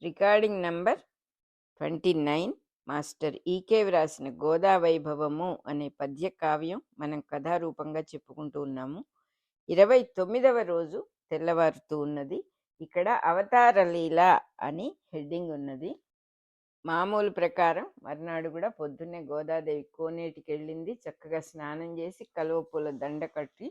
Recording number 29. Master ఈకే వ్రాసిన గోదా వైభవము అనే పద్య కావ్యం మనం కథారూపంగా చెప్పుకుంటూ ఉన్నాము. 29వ రోజు తెల్లవారుతూ ఉన్నది. ఇక్కడ అవతార లీల అని హెడ్డింగ్ ఉన్నది. మామూలు ప్రకారం మర్నాడు కూడా పొద్దున్నే గోదాదేవి కోనేటికి వెళ్ళింది. చక్కగా స్నానం చేసి కలువ పూల దండ కట్టి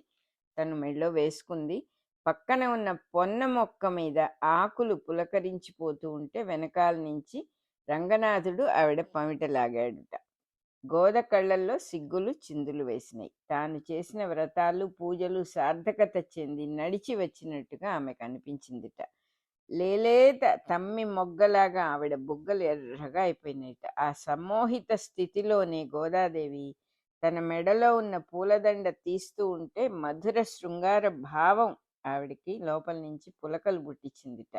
తను మెడలో వేసుకుంది. పక్కన ఉన్న పొన్న మొక్క మీద ఆకులు పులకరించిపోతూ ఉంటే వెనకాల నుంచి రంగనాథుడు ఆవిడ పమిట లాగాడుట. గోద కళ్ళల్లో సిగ్గులు చిందులు వేసినాయి. తాను చేసిన వ్రతాలు పూజలు సార్థకత చెంది నడిచి వచ్చినట్టుగా ఆమెకు అనిపించిందిట. లేలేత తమ్మి మొగ్గలాగా ఆవిడ బుగ్గలు ఎర్రగా అయిపోయినాయిట. ఆ సమ్మోహిత స్థితిలోనే గోదాదేవి తన మెడలో ఉన్న పూలదండ తీస్తూ ఉంటే మధుర శృంగార భావం ఆవిడికి లోపల నుంచి పులకలు పుట్టించిందిట.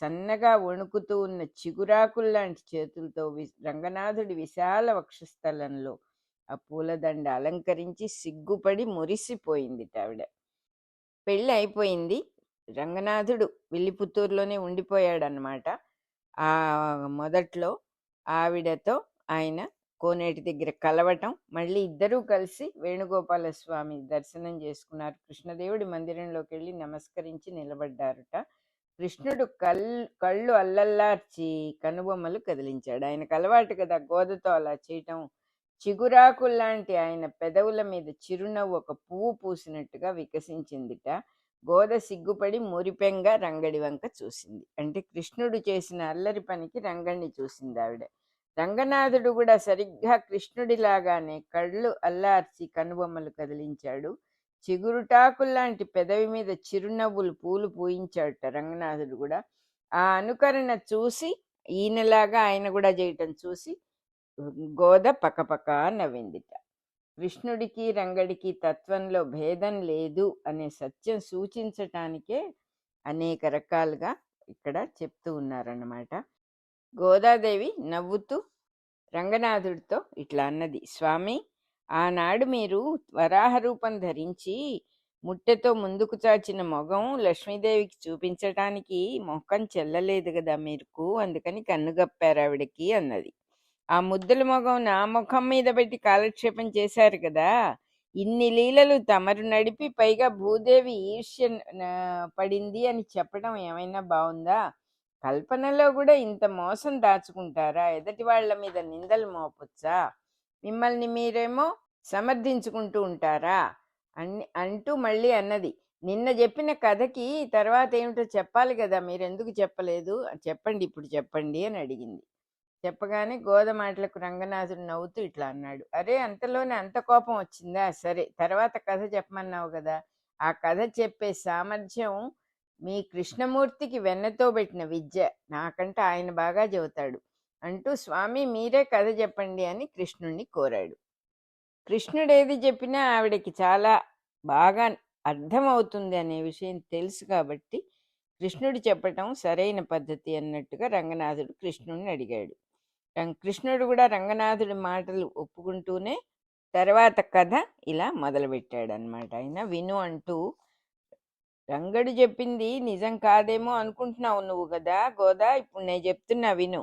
సన్నగా వణుకుతూ ఉన్న చిగురాకుల్లాంటి చేతులతో రంగనాథుడి విశాల వక్షస్థలంలో ఆ పూలదండ అలంకరించి సిగ్గుపడి మురిసిపోయిందిట ఆవిడ. పెళ్ళి అయిపోయింది. రంగనాథుడు విల్లిపుత్తూరులోనే ఉండిపోయాడనమాట. ఆ మొదట్లో ఆవిడతో ఆయన కోనేటి దగ్గర కలవటం, మళ్ళీ ఇద్దరూ కలిసి వేణుగోపాల స్వామి దర్శనం చేసుకున్నారు. కృష్ణదేవుడి మందిరంలోకి వెళ్ళి నమస్కరించి నిలబడ్డారుట. కృష్ణుడు కళ్ళు అల్లల్లార్చి కనుబొమ్మలు కదిలించాడు. ఆయనకు అలవాటు కదా గోదతో అలా చేయటం. చిగురాకుల్లాంటి ఆయన పెదవుల మీద చిరునవ్వు ఒక పువ్వు పూసినట్టుగా వికసించిందిట. గోద సిగ్గుపడి మురిపెంగా రంగడి వంక చూసింది. అంటే కృష్ణుడు చేసిన అల్లరి పనికి రంగడిని చూసింది ఆవిడ. రంగనాథుడు కూడా సరిగ్గా కృష్ణుడిలాగానే కళ్ళు అల్లార్చి కనుబొమ్మలు కదిలించాడు. చిగురుటాకుల్లాంటి పెదవి మీద చిరునవ్వులు పూలు పూయించాడట రంగనాథుడు కూడా. ఆ అనుకరణ చూసి ఈయనలాగా ఆయన కూడా చేయటం చూసి గోద పకపక నవ్విందిట. కృష్ణుడికి రంగడికి తత్వంలో భేదం లేదు అనే సత్యం సూచించటానికే అనేక రకాలుగా ఇక్కడ చెప్తూ ఉన్నారన్నమాట. గోదాదేవి నవ్వుతూ రంగనాథుడితో ఇట్లా అన్నది, స్వామి, ఆనాడు మీరు వరాహ రూపం ధరించి ముట్టెతో ముందుకు చాచిన మొగం లక్ష్మీదేవికి చూపించటానికి మొఖం చెల్లలేదు కదా మీకు, అందుకని కన్నుగప్పారు ఆవిడకి అన్నది. ఆ ముద్దుల మొగం నా ముఖం మీద పెట్టి కాలక్షేపం చేశారు కదా, ఇన్ని లీలలు తమరు నడిపి పైగా భూదేవి ఈర్ష్య పడింది అని చెప్పడం ఏమైనా బాగుందా? కల్పనలో కూడా ఇంత మోసం దాచుకుంటారా? ఎదటి వాళ్ళ మీద నిందలు మోపొచ్చా? మిమ్మల్ని మీరేమో సమర్థించుకుంటూ ఉంటారా అంటూ మళ్ళీ అన్నది. నిన్న చెప్పిన కథకి తర్వాత ఏమిటో చెప్పాలి కదా, మీరెందుకు చెప్పలేదు? చెప్పండి, ఇప్పుడు చెప్పండి అని అడిగింది. చెప్పగానే గోద మాటలకు రంగనాథుడు నవ్వుతూ ఇట్లా అన్నాడు, అరే అంతలోనే అంత కోపం వచ్చిందా? సరే, తర్వాత కథ చెప్పమన్నావు కదా, ఆ కథ చెప్పే సామర్థ్యం మీ కృష్ణమూర్తికి వెన్నతో పెట్టిన విద్య, నాకంటే ఆయన బాగా చెబుతాడు అంటూ స్వామి మీరే కథ చెప్పండి అని కృష్ణుణ్ణి కోరాడు. కృష్ణుడు ఏది చెప్పినా ఆవిడకి చాలా బాగా అర్థమవుతుంది అనే విషయం తెలుసు కాబట్టి కృష్ణుడు చెప్పటం సరైన పద్ధతి అన్నట్టుగా రంగనాథుడు కృష్ణుడిని అడిగాడు. కృష్ణుడు కూడా రంగనాథుడి మాటలు ఒప్పుకుంటూనే తర్వాత కథ ఇలా మొదలుపెట్టాడు అనమాట. ఆయన విను అంటూ, రంగడు చెప్పింది నిజం కాదేమో అనుకుంటున్నావు నువ్వు కదా గోదా, ఇప్పుడు నేను చెప్తున్నా విను.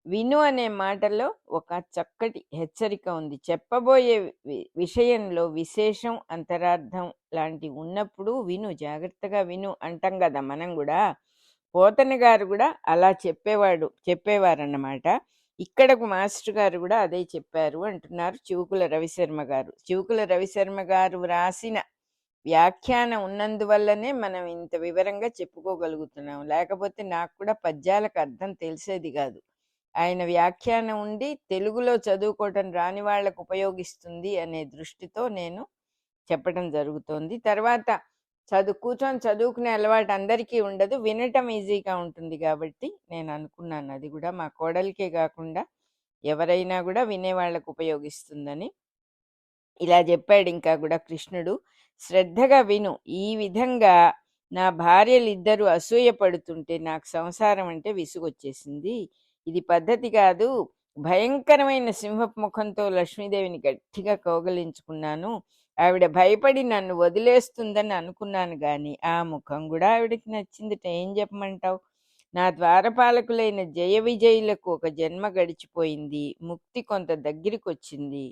విను అనే మాటలో ఒక చక్కటి హెచ్చరిక ఉంది. చెప్పబోయే విషయంలో విశేషం అంతరార్థం లాంటి ఉన్నప్పుడు విను, జాగ్రత్తగా విను అంటాం కదా మనం కూడా. పోతన గారు కూడా అలా చెప్పేవారన్నమాట. ఇక్కడకు మాస్టర్ గారు కూడా అదే చెప్పారు అంటున్నారు చివుకుల రవిశర్మ గారు. చివుకుల రవిశర్మ గారు వ్రాసిన వ్యాఖ్యానం ఉన్నందువల్లనే మనం ఇంత వివరంగా చెప్పుకోగలుగుతున్నాం. లేకపోతే నాకు కూడా పద్యాలకు అర్థం తెలిసేది కాదు. ఆయన వ్యాఖ్యానం ఉండి తెలుగులో చదువుకోవటం రాని వాళ్ళకు ఉపయోగిస్తుంది అనే దృష్టితో నేను చెప్పడం జరుగుతోంది. తర్వాత కూర్చొని చదువుకునే అలవాటు అందరికీ ఉండదు, వినటం ఈజీగా ఉంటుంది కాబట్టి నేను అనుకున్నాను అది కూడా మా కోడలికే కాకుండా ఎవరైనా కూడా వినేవాళ్ళకు ఉపయోగిస్తుందని. ఇలా చెప్పాడు. ఇంకా కూడా కృష్ణుడు, శ్రద్ధగా విను, ఈ విధంగా నా భార్యలిద్దరూ అసూయ పడుతుంటే నాకు సంసారం అంటే విసుగొచ్చేసింది. ఇది పద్ధతి కాదు. భయంకరమైన సింహపు ముఖంతో లక్ష్మీదేవిని గట్టిగా కౌగలించుకున్నాను. ఆవిడ భయపడి నన్ను వదిలేస్తుందని అనుకున్నాను, కానీ ఆ ముఖం కూడా ఆవిడకి నచ్చిందిట. ఏం చెప్పమంటావు? నా ద్వారపాలకులైన జయ విజయులకు ఒక జన్మ గడిచిపోయింది. ముక్తి కొంత దగ్గరికొచ్చింది.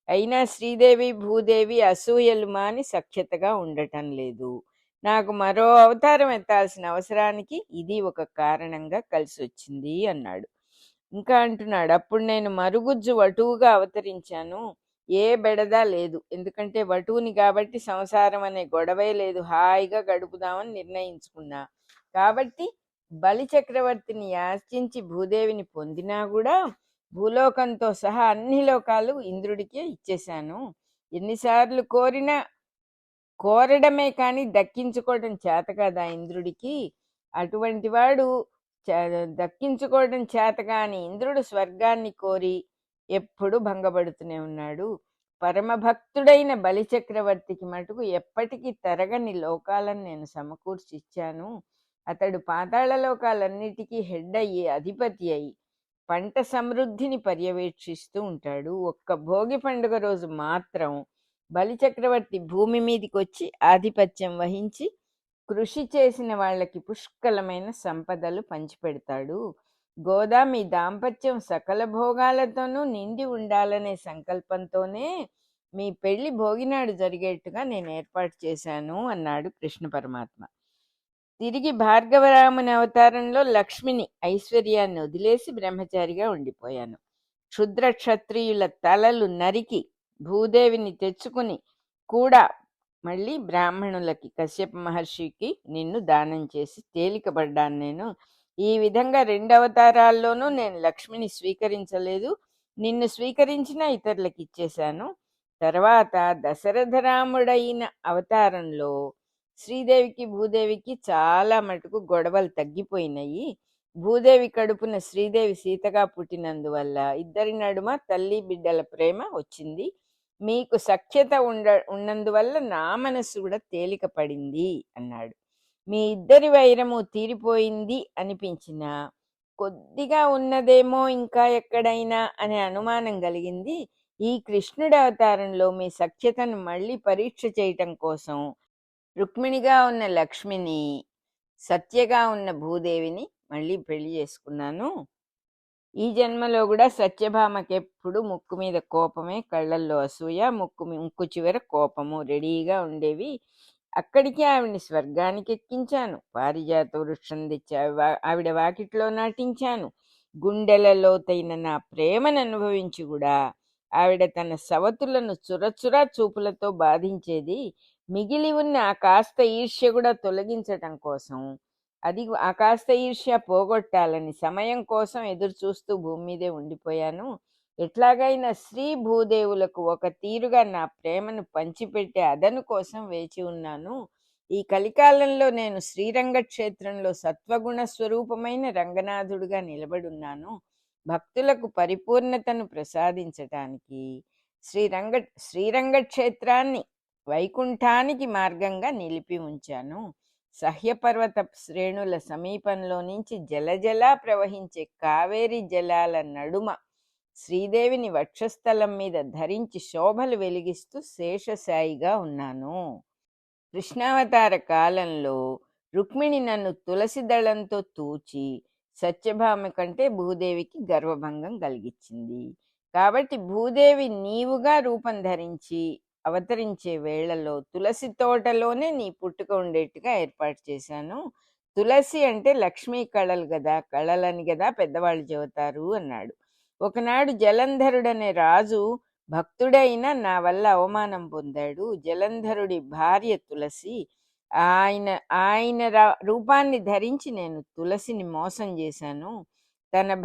అయినా శ్రీదేవి భూదేవి అసూయలు మాని సఖ్యతగా ఉండటం లేదు. నాకు మరో అవతారం ఎత్తాల్సిన అవసరానికి ఇది ఒక కారణంగా కలిసొచ్చింది అన్నాడు. ఇంకా అంటున్నాడు, అప్పుడు నేను మరుగుజ్జు వటువుగా అవతరించాను. ఏ బెడద లేదు. ఎందుకంటే వటువుని కాబట్టి సంసారం అనే గొడవే లేదు. హాయిగా గడుపుదామని నిర్ణయించుకున్నా. కాబట్టి బలి చక్రవర్తిని యాచించి భూదేవిని పొందినా కూడా భూలోకంతో సహా అన్ని లోకాలు ఇంద్రుడికే ఇచ్చేశాను. ఎన్నిసార్లు కోరినా కోరడమే కానీ దక్కించుకోవడం చేత కదా ఇంద్రుడికి. అటువంటి వాడు దక్కించుకోవడం చేత కాని ఇంద్రుడు స్వర్గాన్ని కోరి ఎప్పుడు భంగపడుతూనే ఉన్నాడు. పరమభక్తుడైన బలిచక్రవర్తికి మటుకు ఎప్పటికీ తరగని లోకాలను నేను సమకూర్చి ఇచ్చాను. అతడు పాతాళ లోకాలన్నిటికీ హెడ్ అయ్యి అధిపతి అయి పంట సమృద్ధిని పర్యవేక్షిస్తూ ఉంటాడు. ఒక్క భోగి పండుగ రోజు మాత్రం బలిచక్రవర్తి భూమి మీదికి వచ్చి ఆధిపత్యం వహించి కృషి చేసిన వాళ్ళకి పుష్కలమైన సంపదలు పంచిపెడతాడు. గోదా మీ దాంపత్యం సకల భోగాలతోనూ నిండి ఉండాలనే సంకల్పంతోనే మీ పెళ్లి భోగినాడు జరిగేట్టుగా నేను ఏర్పాటు చేశాను అన్నాడు కృష్ణ పరమాత్మ. తిరిగి భార్గవరాముని అవతారంలో లక్ష్మిని ఐశ్వర్యాన్ని వదిలేసి బ్రహ్మచారిగా ఉండిపోయాను. క్షుద్ర క్షత్రియుల తలలు నరికి భూదేవిని తెచ్చుకుని కూడా మళ్ళీ బ్రాహ్మణులకి కశ్యప మహర్షికి నిన్ను దానం చేసి తేలికపడ్డాను నేను. ఈ విధంగా 2 అవతారాల్లోనూ నేను లక్ష్మిని స్వీకరించలేదు. నిన్ను స్వీకరించిన ఇతరులకు ఇచ్చేశాను. తర్వాత దశరథరాముడైన అవతారంలో శ్రీదేవికి భూదేవికి చాలా మటుకు గొడవలు తగ్గిపోయినాయి. భూదేవి కడుపున శ్రీదేవి సీతగా పుట్టినందువల్ల ఇద్దరి నడుమ తల్లి బిడ్డల ప్రేమ వచ్చింది. మీకు సఖ్యత ఉన్నందువల్ల నా మనస్సు కూడా తేలిక పడింది అన్నాడు. మీ ఇద్దరి వైరము తీరిపోయింది అనిపించినా కొద్దిగా ఉన్నదేమో ఇంకా ఎక్కడైనా అనే అనుమానం కలిగింది. ఈ కృష్ణుడి అవతారంలో మీ సఖ్యతను మళ్ళీ పరీక్ష చేయటం కోసం రుక్మిణిగా ఉన్న లక్ష్మిని, సత్యగా ఉన్న భూదేవిని మళ్ళీ పెళ్లి చేసుకున్నాను. ఈ జన్మలో కూడా సత్యభామకి ఎప్పుడు ముక్కు మీద కోపమే, కళ్ళల్లో అసూయ, ముక్కు చివర కోపము రెడీగా ఉండేవి. అక్కడికి ఆవిడ్ని స్వర్గానికి ఎక్కించాను. పారిజాత వృక్షం తెచ్చి ఆవిడ వాకిట్లో నాటించాను. గుండెల లోతైన నా ప్రేమను అనుభవించి కూడా ఆవిడ తన సవతులను చురచురా చూపులతో బాధించేది. మిగిలి ఉన్న ఆ కాస్త ఈర్ష్య కూడా తొలగించటం కోసం, అది ఆ కాస్త ఈర్ష్య పోగొట్టాలని సమయం కోసం ఎదురు చూస్తూ భూమి మీదే ఉండిపోయాను. ఎట్లాగైనా శ్రీ భూదేవులకు ఒక తీరుగా నా ప్రేమను పంచిపెట్టే అదను కోసం వేచి ఉన్నాను. ఈ కలికాలంలో నేను శ్రీరంగ క్షేత్రంలో సత్వగుణ స్వరూపమైన రంగనాథుడుగా నిలబడున్నాను. భక్తులకు పరిపూర్ణతను ప్రసాదించటానికి శ్రీరంగ క్షేత్రాన్ని వైకుంఠానికి మార్గంగా నిలిపి ఉంచాను. సహ్యపర్వత శ్రేణుల సమీపంలో నుంచి జలజలా ప్రవహించే కావేరి జలాల నడుమ శ్రీదేవిని వక్షస్థలం మీద ధరించి శోభలు వెలిగిస్తూ శేషసాయిగా ఉన్నాను. కృష్ణావతార కాలంలో రుక్మిణి నన్ను తులసి దళంతో తూచి సత్యభామ కంటే భూదేవికి గర్వభంగం కలిగించింది. కాబట్టి భూదేవి నీవుగా రూపం ధరించి అవతరించే వేళలో తులసి తోటలోనే నీ పుట్టుక ఉండేట్టుగా ఏర్పాటు చేశాను. తులసి అంటే లక్ష్మీ కళలు కదా, కళలని కదా పెద్దవాళ్ళు చెబుతారు అన్నాడు. ఒకనాడు జలంధరుడనే రాజు భక్తుడైన నా వల్ల అవమానం పొందాడు. జలంధరుడి భార్య తులసి. ఆయన రూపాన్ని ధరించి నేను తులసిని మోసం చేశాను. తన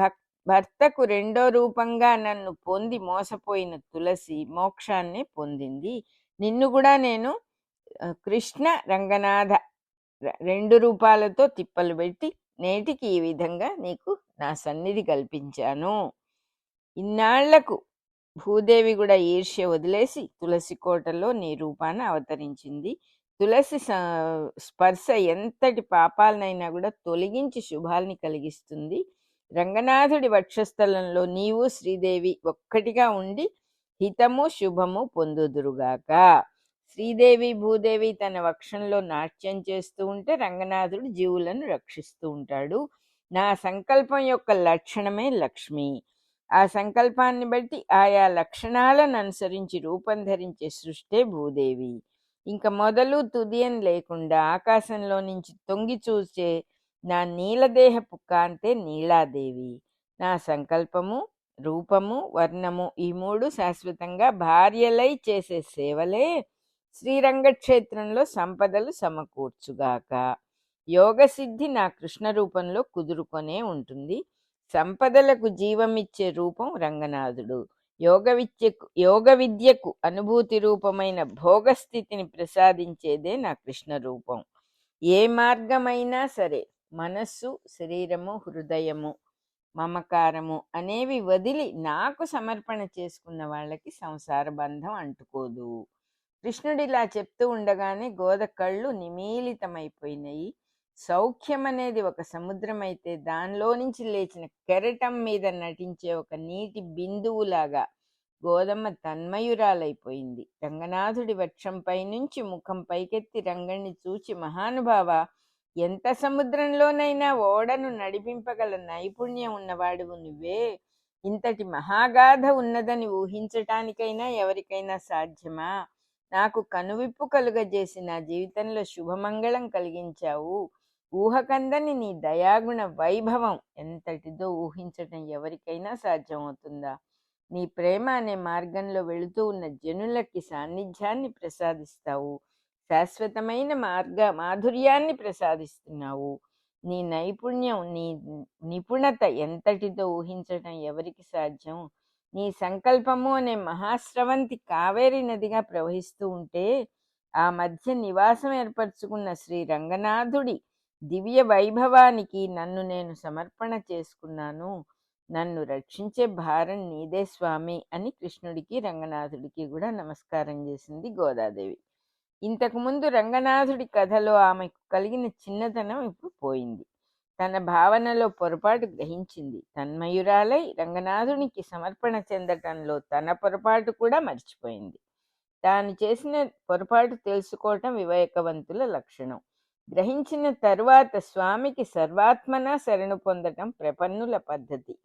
భర్తకు 2వ రూపంగా నన్ను పొంది మోసపోయిన తులసి మోక్షాన్ని పొందింది. నిన్ను కూడా నేను కృష్ణ రంగనాథ 2 రూపాలతో తిప్పలు పెట్టి నేటికి ఈ విధంగా నీకు నా సన్నిధి కల్పించాను. ఇన్నాళ్లకు భూదేవి కూడా ఈర్ష్య వదిలేసి తులసి కోటలో నీ రూపాన అవతరించింది. తులసి స్పర్శ ఎంతటి పాపాలనైనా కూడా తొలగించి శుభాల్ని కలిగిస్తుంది. రంగనాథుడి వక్షస్థలంలో నీవు శ్రీదేవి ఒక్కటిగా ఉండి హితము శుభము పొందుదురుగాక. శ్రీదేవి భూదేవి తన వక్షంలో నాట్యం చేస్తూ ఉంటే రంగనాథుడు జీవులను రక్షిస్తూ ఉంటాడు. నా సంకల్పం యొక్క లక్షణమే లక్ష్మి. ఆ సంకల్పాన్ని బట్టి ఆయా లక్షణాలను అనుసరించి రూపం ధరించే సృష్టే భూదేవి. ఇంక మొదలు తుది అని లేకుండా ఆకాశంలో నుంచి తొంగి చూసే నా నీలదేహపు కాంతే నీలాదేవి. నా సంకల్పము, రూపము, వర్ణము ఈ మూడు శాశ్వతంగా భార్యలై చేసే సేవలే శ్రీరంగక్షేత్రంలో సంపదలు సమకూర్చుగాక. యోగసిద్ధి నా కృష్ణ రూపంలో కుదురుకొనే ఉంటుంది. సంపదలకు జీవమిచ్చే రూపం రంగనాథుడు. యోగ విద్యకు అనుభూతి రూపమైన భోగస్థితిని ప్రసాదించేదే నా కృష్ణ రూపం. ఏ మార్గమైనా సరే మనస్సు, శరీరము, హృదయము, మమకారము అనేవి వదిలి నాకు సమర్పణ చేసుకున్న వాళ్ళకి సంసార బంధం అంటుకోదు. కృష్ణుడిలా చెప్తూ ఉండగానే గోద కళ్ళు నిమీలితమైపోయినాయి. సౌఖ్యం అనేది ఒక సముద్రం అయితే దానిలో నుంచి లేచిన కెరటం మీద నటించే ఒక నీటి బిందువులాగా గోదమ్మ తన్మయురాలైపోయింది. రంగనాథుడి వక్షంపై నుంచి ముఖం పైకెత్తి రంగణ్ణి చూచి, మహానుభావ, ఎంత సముద్రంలోనైనా ఓడను నడిపింపగల నైపుణ్యం ఉన్నవాడువు నువ్వే. ఇంతటి మహాగాథ ఉన్నదని ఊహించటానికైనా ఎవరికైనా సాధ్యమా? నాకు కనువిప్పు కలుగజేసి నా జీవితంలో శుభమంగళం కలిగించావు. ఊహకందని నీ దయాగుణ వైభవం ఎంతటిదో ఊహించటం ఎవరికైనా సాధ్యమవుతుందా? నీ ప్రేమ అనే మార్గంలో వెళుతూ ఉన్న జనులకి సాన్నిధ్యాన్ని ప్రసాదిస్తావు. శాశ్వతమైన మాధుర్యాన్ని ప్రసాదిస్తున్నావు. నీ నైపుణ్యం, నీ నిపుణత ఎంతటిదో ఊహించటం ఎవరికి సాధ్యం? నీ సంకల్పము అనే మహాస్రవంతి కావేరి నదిగా ప్రవహిస్తూ ఉంటే ఆ మధ్య నివాసం ఏర్పరచుకున్న శ్రీ రంగనాథుడి దివ్య వైభవానికి నన్ను నేను సమర్పణ చేసుకున్నాను. నన్ను రక్షించే భారం నీదే స్వామి అని కృష్ణుడికి రంగనాథుడికి కూడా నమస్కారం చేసింది గోదాదేవి. ఇంతకుముందు రంగనాథుడి కథలో ఆమెకు కలిగిన చిన్నతనం ఇప్పుడు పోయింది. తన భావనలో పొరపాటు గ్రహించింది. తన్మయురాలై రంగనాథునికి సమర్పణ చెందటంలో తన పొరపాటు కూడా మర్చిపోయింది. తాను చేసిన పొరపాటు తెలుసుకోవటం వివేకవంతుల లక్షణం. గ్రహించిన తరువాత స్వామికి సర్వాత్మన శరణు పొందటం ప్రపన్నుల పద్ధతి.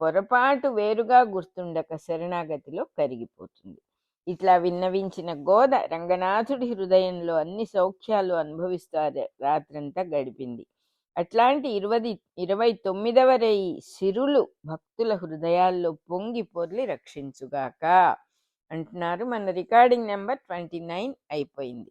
పొరపాటు వేరుగా గుర్తుండక శరణాగతిలో కరిగిపోతుంది. ఇట్లా విన్నవించిన గోద రంగనాథుడి హృదయంలో అన్ని సౌఖ్యాలు అనుభవిస్తూ రాత్రంతా గడిపింది. అట్లాంటి 29వ రేయి సిరులు భక్తుల హృదయాల్లో పొంగి పొర్లి రక్షించుగాక అంటున్నారు. మన రికార్డింగ్ నెంబర్ 29 అయిపోయింది.